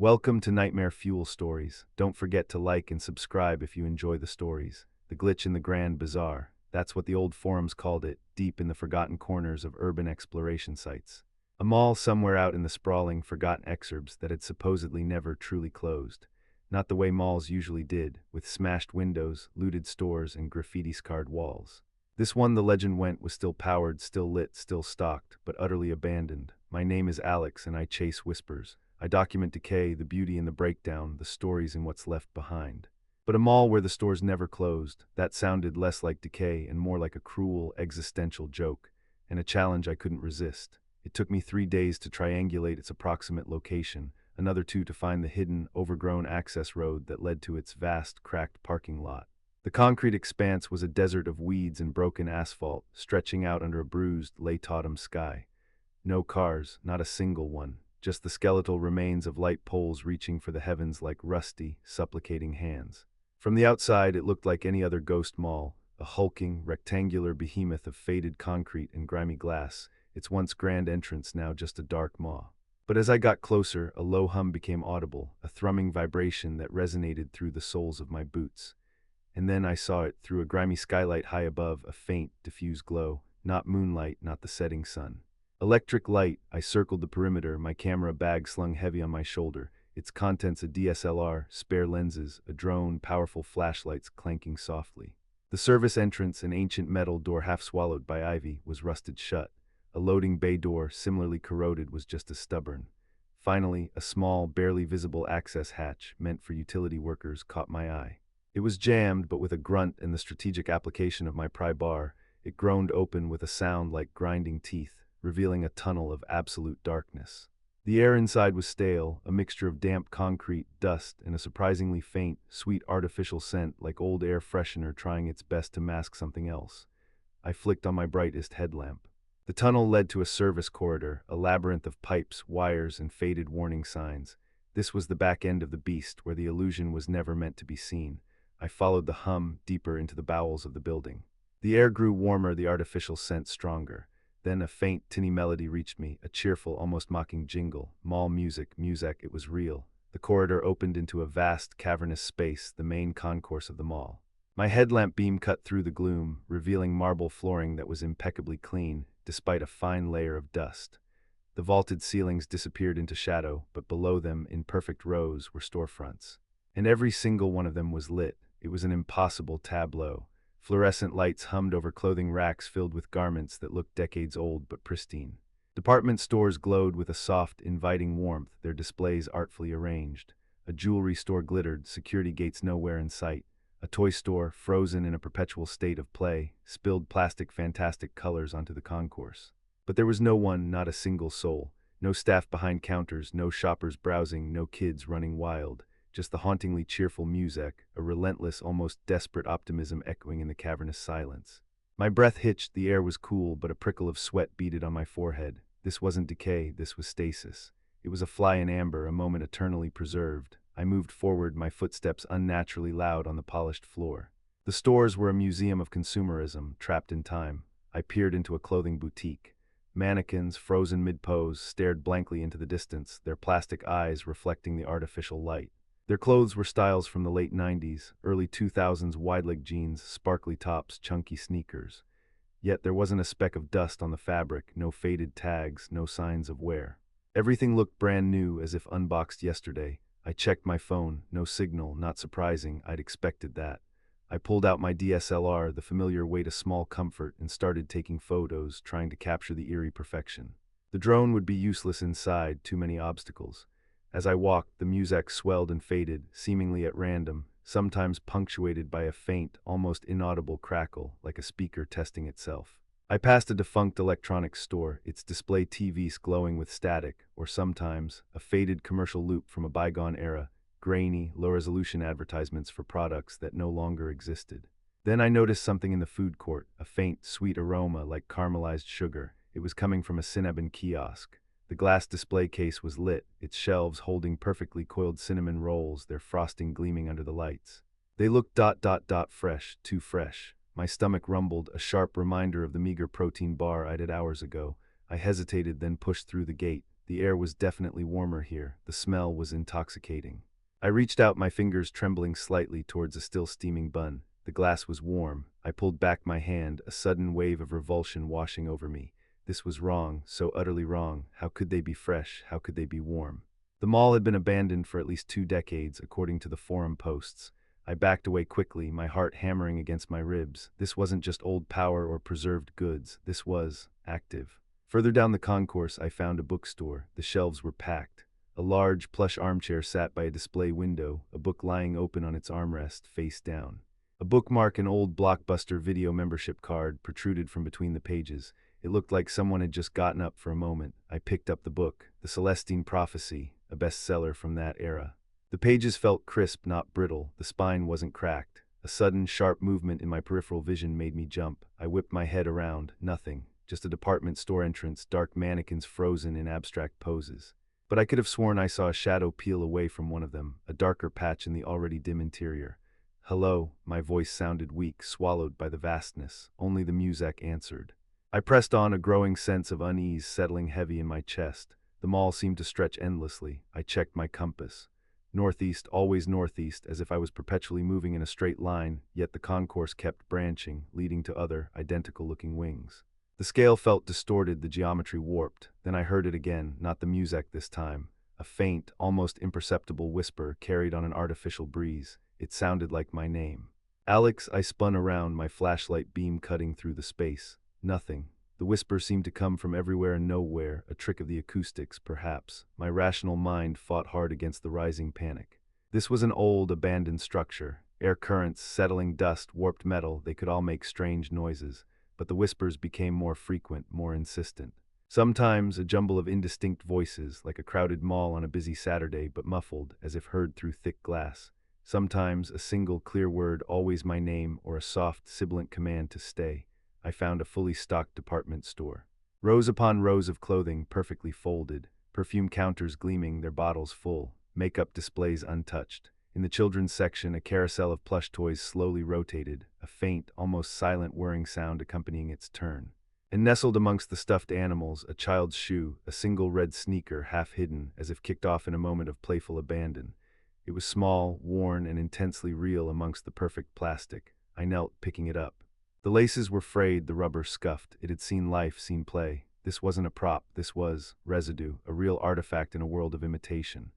Welcome to Nightmare Fuel Stories. Don't forget to like and subscribe if you enjoy the stories. The glitch in the Grand Bazaar. That's what the old forums called it, deep in the forgotten corners of urban exploration sites. A mall somewhere out in the sprawling, forgotten exurbs that had supposedly never truly closed. Not the way malls usually did, with smashed windows, looted stores, and graffiti-scarred walls. This one, the legend went, was still powered, still lit, still stocked, but utterly abandoned. My name is Alex, and I chase whispers. I document decay, the beauty in the breakdown, the stories in what's left behind. But a mall where the stores never closed, that sounded less like decay and more like a cruel, existential joke, and a challenge I couldn't resist. It took me 3 days to triangulate its approximate location, another 2 to find the hidden, overgrown access road that led to its vast, cracked parking lot. The concrete expanse was a desert of weeds and broken asphalt, stretching out under a bruised, late-autumn sky. No cars, not a single one. Just the skeletal remains of light poles reaching for the heavens like rusty, supplicating hands. From the outside, it looked like any other ghost mall, a hulking, rectangular behemoth of faded concrete and grimy glass, its once grand entrance now just a dark maw. But as I got closer, a low hum became audible, a thrumming vibration that resonated through the soles of my boots. And then I saw it, through a grimy skylight high above, a faint, diffuse glow, not moonlight, not the setting sun. Electric light. I circled the perimeter, my camera bag slung heavy on my shoulder, its contents a DSLR, spare lenses, a drone, powerful flashlights clanking softly. The service entrance, an ancient metal door half swallowed by ivy, was rusted shut. A loading bay door, similarly corroded, was just as stubborn. Finally, a small, barely visible access hatch, meant for utility workers, caught my eye. It was jammed, but with a grunt and the strategic application of my pry bar, it groaned open with a sound like grinding teeth, revealing a tunnel of absolute darkness. The air inside was stale, a mixture of damp concrete, dust, and a surprisingly faint, sweet artificial scent like old air freshener trying its best to mask something else. I flicked on my brightest headlamp. The tunnel led to a service corridor, a labyrinth of pipes, wires, and faded warning signs. This was the back end of the beast, where the illusion was never meant to be seen. I followed the hum deeper into the bowels of the building. The air grew warmer, the artificial scent stronger. Then a faint, tinny melody reached me, a cheerful, almost mocking jingle. Mall music, it was real. The corridor opened into a vast, cavernous space, the main concourse of the mall. My headlamp beam cut through the gloom, revealing marble flooring that was impeccably clean, despite a fine layer of dust. The vaulted ceilings disappeared into shadow, but below them, in perfect rows, were storefronts. And every single one of them was lit. It was an impossible tableau. Fluorescent lights hummed over clothing racks filled with garments that looked decades old but pristine. Department stores glowed with a soft, inviting warmth, their displays artfully arranged. A jewelry store glittered, security gates nowhere in sight. A toy store, frozen in a perpetual state of play, spilled plastic fantastic colors onto the concourse. But there was no one, not a single soul. No staff behind counters, no shoppers browsing, no kids running wild. Just the hauntingly cheerful music, a relentless, almost desperate optimism echoing in the cavernous silence. My breath hitched, the air was cool, but a prickle of sweat beaded on my forehead. This wasn't decay, this was stasis. It was a fly in amber, a moment eternally preserved. I moved forward, my footsteps unnaturally loud on the polished floor. The stores were a museum of consumerism, trapped in time. I peered into a clothing boutique. Mannequins, frozen mid-pose, stared blankly into the distance, their plastic eyes reflecting the artificial light. Their clothes were styles from the late 90s, early 2000s wide-leg jeans, sparkly tops, chunky sneakers. Yet there wasn't a speck of dust on the fabric, no faded tags, no signs of wear. Everything looked brand new, as if unboxed yesterday. I checked my phone, no signal, not surprising, I'd expected that. I pulled out my DSLR, the familiar way to small comfort, and started taking photos, trying to capture the eerie perfection. The drone would be useless inside, too many obstacles. As I walked, the music swelled and faded, seemingly at random, sometimes punctuated by a faint, almost inaudible crackle, like a speaker testing itself. I passed a defunct electronics store, its display TVs glowing with static, or sometimes, a faded commercial loop from a bygone era, grainy, low-resolution advertisements for products that no longer existed. Then I noticed something in the food court, a faint, sweet aroma like caramelized sugar. It was coming from a Cinnabon kiosk. The glass display case was lit, its shelves holding perfectly coiled cinnamon rolls, their frosting gleaming under the lights. They looked fresh, too fresh. My stomach rumbled, a sharp reminder of the meager protein bar I'd had hours ago. I hesitated, then pushed through the gate. The air was definitely warmer here. The smell was intoxicating. I reached out, my fingers trembling slightly towards a still steaming bun. The glass was warm. I pulled back my hand, a sudden wave of revulsion washing over me. This was wrong, so utterly wrong. How could they be fresh? How could they be warm? The mall had been abandoned for at least 2 decades, according to the forum posts. I backed away quickly, my heart hammering against my ribs. This wasn't just old power or preserved goods. This was active. Further down the concourse, I found a bookstore. The shelves were packed. A large, plush armchair sat by a display window, a book lying open on its armrest, face down. A bookmark, an old Blockbuster video membership card, protruded from between the pages. It looked like someone had just gotten up for a moment. I picked up the book, The Celestine Prophecy, a bestseller from that era. The pages felt crisp, not brittle. The spine wasn't cracked. A sudden, sharp movement in my peripheral vision made me jump. I whipped my head around. Nothing. Just a department store entrance, dark mannequins frozen in abstract poses. But I could have sworn I saw a shadow peel away from one of them, a darker patch in the already dim interior. "Hello," my voice sounded weak, swallowed by the vastness. Only the music answered. I pressed on, a growing sense of unease settling heavy in my chest. The mall seemed to stretch endlessly. I checked my compass. Northeast, always northeast, as if I was perpetually moving in a straight line, yet the concourse kept branching, leading to other, identical-looking wings. The scale felt distorted, the geometry warped. Then I heard it again, not the music this time. A faint, almost imperceptible whisper carried on an artificial breeze. It sounded like my name. "Alex," I spun around, my flashlight beam cutting through the space. Nothing. The whisper seemed to come from everywhere and nowhere, a trick of the acoustics, perhaps. My rational mind fought hard against the rising panic. This was an old, abandoned structure. Air currents, settling dust, warped metal, they could all make strange noises. But the whispers became more frequent, more insistent. Sometimes a jumble of indistinct voices, like a crowded mall on a busy Saturday, but muffled, as if heard through thick glass. Sometimes a single clear word, always my name, or a soft, sibilant command to stay. I found a fully stocked department store. Rows upon rows of clothing, perfectly folded, perfume counters gleaming, their bottles full, makeup displays untouched. In the children's section, a carousel of plush toys slowly rotated, a faint, almost silent whirring sound accompanying its turn. And nestled amongst the stuffed animals, a child's shoe, a single red sneaker, half hidden, as if kicked off in a moment of playful abandon. It was small, worn, and intensely real amongst the perfect plastic. I knelt, picking it up. The laces were frayed, the rubber scuffed. It had seen life, seen play. This wasn't a prop, this was residue, a real artifact in a world of imitation.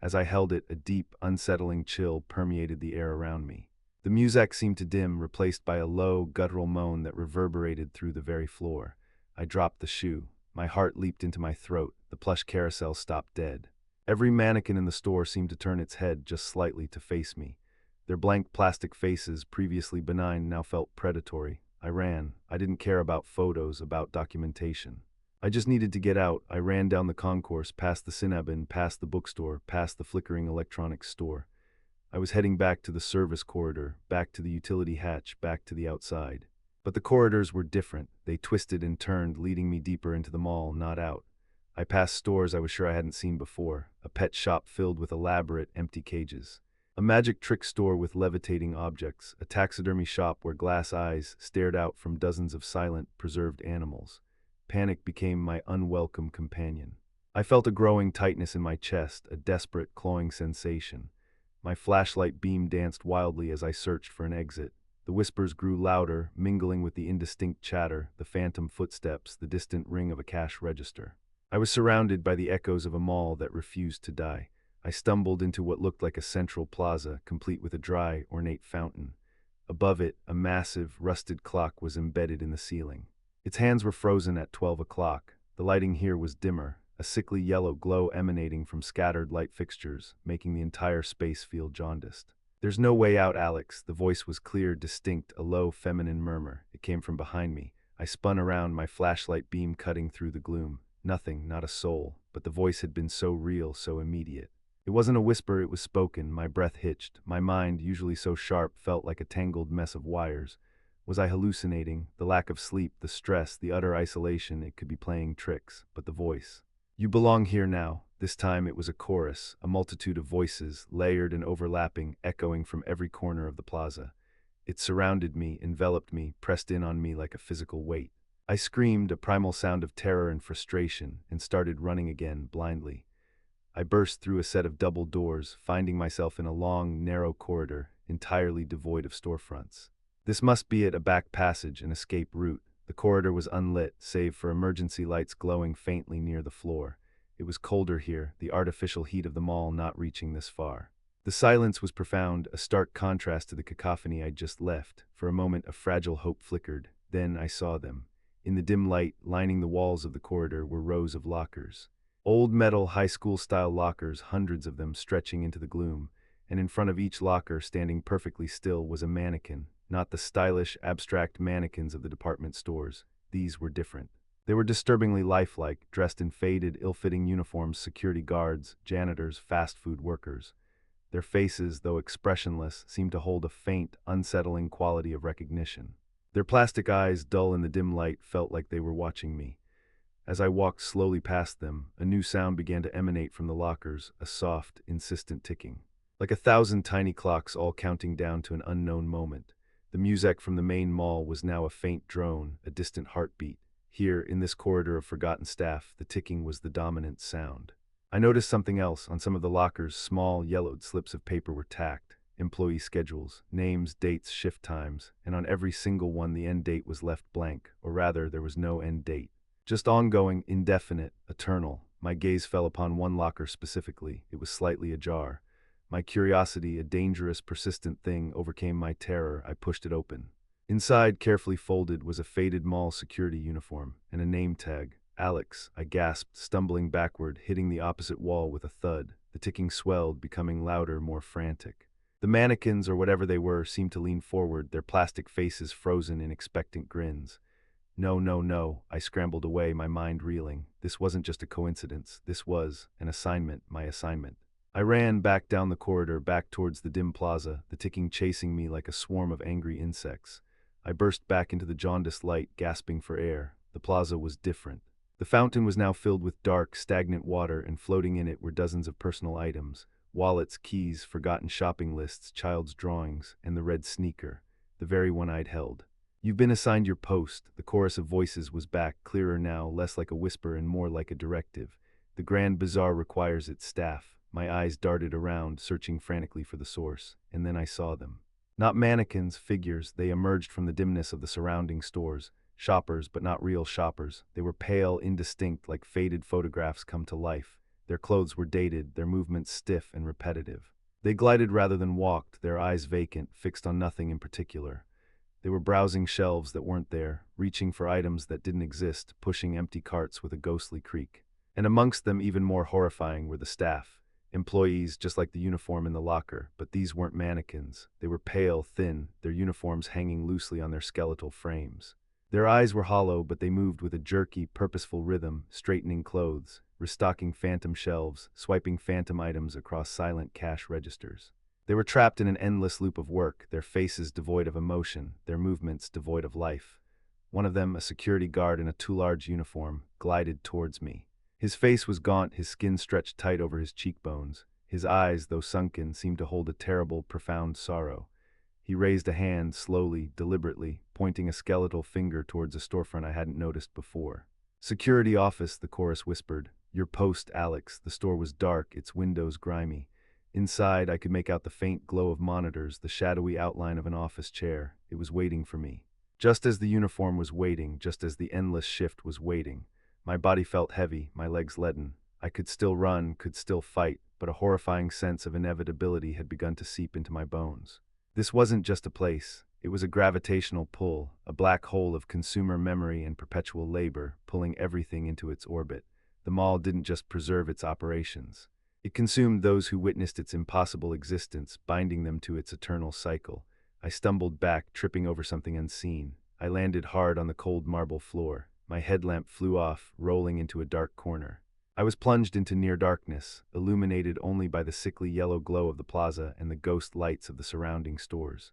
As I held it, a deep, unsettling chill permeated the air around me. The music seemed to dim, replaced by a low, guttural moan that reverberated through the very floor. I dropped the shoe. My heart leaped into my throat. The plush carousel stopped dead. Every mannequin in the store seemed to turn its head just slightly to face me. Their blank plastic faces, previously benign, now felt predatory. I ran. I didn't care about photos, about documentation. I just needed to get out. I ran down the concourse, past the Cinnabon, past the bookstore, past the flickering electronics store. I was heading back to the service corridor, back to the utility hatch, back to the outside. But the corridors were different. They twisted and turned, leading me deeper into the mall, not out. I passed stores I was sure I hadn't seen before, a pet shop filled with elaborate, empty cages. A magic trick store with levitating objects, a taxidermy shop where glass eyes stared out from dozens of silent, preserved animals. Panic became my unwelcome companion. I felt a growing tightness in my chest, a desperate, clawing sensation. My flashlight beam danced wildly as I searched for an exit. The whispers grew louder, mingling with the indistinct chatter, the phantom footsteps, the distant ring of a cash register. I was surrounded by the echoes of a mall that refused to die. I stumbled into what looked like a central plaza, complete with a dry, ornate fountain. Above it, a massive, rusted clock was embedded in the ceiling. Its hands were frozen at 12 o'clock. The lighting here was dimmer, a sickly yellow glow emanating from scattered light fixtures, making the entire space feel jaundiced. "There's no way out, Alex." The voice was clear, distinct, a low, feminine murmur. It came from behind me. I spun around, my flashlight beam cutting through the gloom. Nothing, not a soul, but the voice had been so real, so immediate. It wasn't a whisper, it was spoken. My breath hitched. My mind, usually so sharp, felt like a tangled mess of wires. Was I hallucinating? The lack of sleep, the stress, the utter isolation, it could be playing tricks. But the voice. "You belong here now." This time it was a chorus, a multitude of voices, layered and overlapping, echoing from every corner of the plaza. It surrounded me, enveloped me, pressed in on me like a physical weight. I screamed, a primal sound of terror and frustration, and started running again, blindly. I burst through a set of double doors, finding myself in a long, narrow corridor, entirely devoid of storefronts. This must be it, a back passage, an escape route. The corridor was unlit, save for emergency lights glowing faintly near the floor. It was colder here, the artificial heat of the mall not reaching this far. The silence was profound, a stark contrast to the cacophony I'd just left. For a moment, a fragile hope flickered. Then I saw them. In the dim light, lining the walls of the corridor, were rows of lockers. Old metal, high school-style lockers, hundreds of them stretching into the gloom, and in front of each locker, standing perfectly still, was a mannequin. Not the stylish, abstract mannequins of the department stores. These were different. They were disturbingly lifelike, dressed in faded, ill-fitting uniforms, security guards, janitors, fast food workers. Their faces, though expressionless, seemed to hold a faint, unsettling quality of recognition. Their plastic eyes, dull in the dim light, felt like they were watching me. As I walked slowly past them, a new sound began to emanate from the lockers, a soft, insistent ticking. Like 1,000 tiny clocks all counting down to an unknown moment. The music from the main mall was now a faint drone, a distant heartbeat. Here, in this corridor of forgotten staff, the ticking was the dominant sound. I noticed something else. On some of the lockers, small, yellowed slips of paper were tacked. Employee schedules, names, dates, shift times, and on every single one the end date was left blank, or rather, there was no end date. Just ongoing, indefinite, eternal. My gaze fell upon one locker specifically. It was slightly ajar. My curiosity, a dangerous, persistent thing, overcame my terror. I pushed it open. Inside, carefully folded, was a faded mall security uniform and a name tag. Alex, I gasped, stumbling backward, hitting the opposite wall with a thud. The ticking swelled, becoming louder, more frantic. The mannequins, or whatever they were, seemed to lean forward, their plastic faces frozen in expectant grins. No, no, no, I scrambled away, my mind reeling. This wasn't just a coincidence. This was an assignment, my assignment. I ran back down the corridor, back towards the dim plaza, the ticking chasing me like a swarm of angry insects. I burst back into the jaundiced light, gasping for air. The plaza was different. The fountain was now filled with dark, stagnant water, and floating in it were dozens of personal items. Wallets, keys, forgotten shopping lists, child's drawings, and the red sneaker, the very one I'd held. You've been assigned your post. The chorus of voices was back, clearer now, less like a whisper and more like a directive. The Grand Bazaar requires its staff. My eyes darted around, searching frantically for the source, and then I saw them. Not mannequins, figures, they emerged from the dimness of the surrounding stores. Shoppers, but not real shoppers. They were pale, indistinct, like faded photographs come to life. Their clothes were dated, their movements stiff and repetitive. They glided rather than walked, their eyes vacant, fixed on nothing in particular. They were browsing shelves that weren't there, reaching for items that didn't exist, pushing empty carts with a ghostly creak. And amongst them, even more horrifying, were the staff. Employees, just like the uniform in the locker, but these weren't mannequins. They were pale, thin, their uniforms hanging loosely on their skeletal frames. Their eyes were hollow, but they moved with a jerky, purposeful rhythm, straightening clothes, restocking phantom shelves, swiping phantom items across silent cash registers. They were trapped in an endless loop of work, their faces devoid of emotion, their movements devoid of life. One of them, a security guard in a too large uniform, glided towards me. His face was gaunt, his skin stretched tight over his cheekbones. His eyes, though sunken, seemed to hold a terrible, profound sorrow. He raised a hand, slowly, deliberately, pointing a skeletal finger towards a storefront I hadn't noticed before. "Security office," the chorus whispered. "Your post, Alex." The store was dark, its windows grimy. Inside, I could make out the faint glow of monitors, the shadowy outline of an office chair. It was waiting for me. Just as the uniform was waiting, just as the endless shift was waiting. My body felt heavy, my legs leaden. I could still run, could still fight, but a horrifying sense of inevitability had begun to seep into my bones. This wasn't just a place. It was a gravitational pull, a black hole of consumer memory and perpetual labor, pulling everything into its orbit. The mall didn't just preserve its operations. It consumed those who witnessed its impossible existence, binding them to its eternal cycle. I stumbled back, tripping over something unseen. I landed hard on the cold marble floor. My headlamp flew off, rolling into a dark corner. I was plunged into near darkness, illuminated only by the sickly yellow glow of the plaza and the ghost lights of the surrounding stores.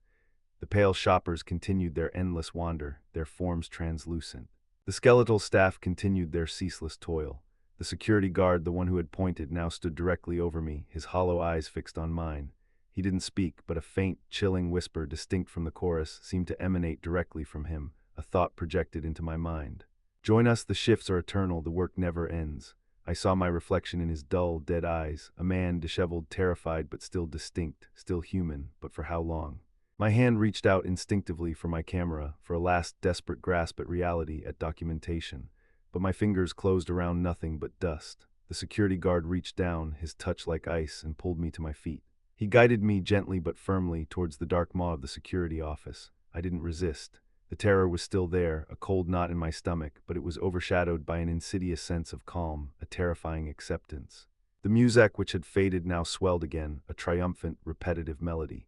The pale shoppers continued their endless wander, their forms translucent. The skeletal staff continued their ceaseless toil. The security guard, the one who had pointed, now stood directly over me, his hollow eyes fixed on mine. He didn't speak, but a faint, chilling whisper distinct from the chorus seemed to emanate directly from him, a thought projected into my mind. Join us, the shifts are eternal, the work never ends. I saw my reflection in his dull, dead eyes, a man disheveled, terrified, but still distinct, still human, but for how long? My hand reached out instinctively for my camera, for a last desperate grasp at reality, at documentation. But my fingers closed around nothing but dust. The security guard reached down, his touch like ice, and pulled me to my feet. He guided me gently but firmly towards the dark maw of the security office. I didn't resist. The terror was still there, a cold knot in my stomach, but it was overshadowed by an insidious sense of calm, a terrifying acceptance. The music, which had faded, now swelled again, a triumphant, repetitive melody.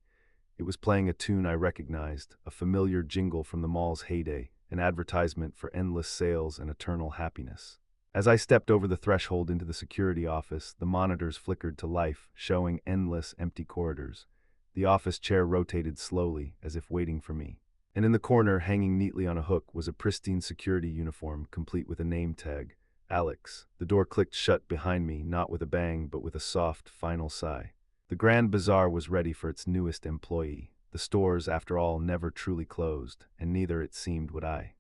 It was playing a tune I recognized, a familiar jingle from the mall's heyday, an advertisement for endless sales and eternal happiness. As I stepped over the threshold into the security office, the monitors flickered to life, showing endless, empty corridors. The office chair rotated slowly, as if waiting for me. And in the corner, hanging neatly on a hook, was a pristine security uniform, complete with a name tag, Alex. The door clicked shut behind me, not with a bang, but with a soft, final sigh. The Grand Bazaar was ready for its newest employee. The stores, after all, never truly closed, and neither, it seemed, would I.